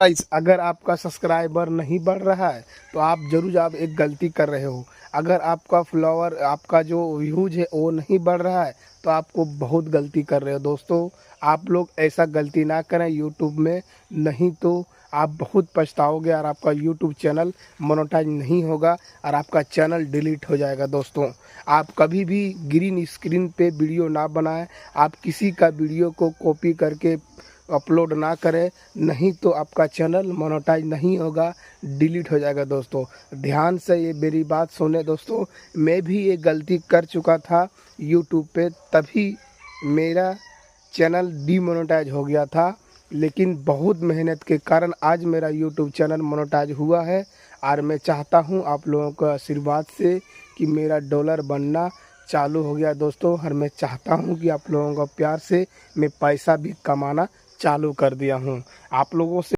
Guys, अगर आपका subscriber नहीं बढ़ रहा है तो आप एक गलती कर रहे हो। अगर आपका फॉलोवर, आपका जो व्यूज है वो नहीं बढ़ रहा है तो आपको बहुत गलती कर रहे हो दोस्तों। आप लोग ऐसा गलती ना करें यूट्यूब में, नहीं तो आप बहुत पछताओगे और आपका यूट्यूब चैनल मोनेटाइज नहीं होगा और आपका चैनल डिलीट हो जाएगा दोस्तों। आप कभी भी ग्रीन स्क्रीन पे वीडियो ना बनाएं। आप किसी का वीडियो को कॉपी करके अपलोड ना करें, नहीं तो आपका चैनल मोनेटाइज नहीं होगा, डिलीट हो जाएगा दोस्तों। ध्यान से ये मेरी बात सुने दोस्तों। मैं भी ये गलती कर चुका था यूट्यूब पे, तभी मेरा चैनल डीमोनेटाइज हो गया था। लेकिन बहुत मेहनत के कारण आज मेरा यूट्यूब चैनल मोनेटाइज हुआ है और मैं चाहता हूँ आप लोगों का आशीर्वाद से कि मेरा डॉलर बनना चालू हो गया दोस्तों। और मैं चाहता हूँ कि आप लोगों का प्यार से मैं पैसा भी कमाना चालू कर दिया हूँ। आप लोगों से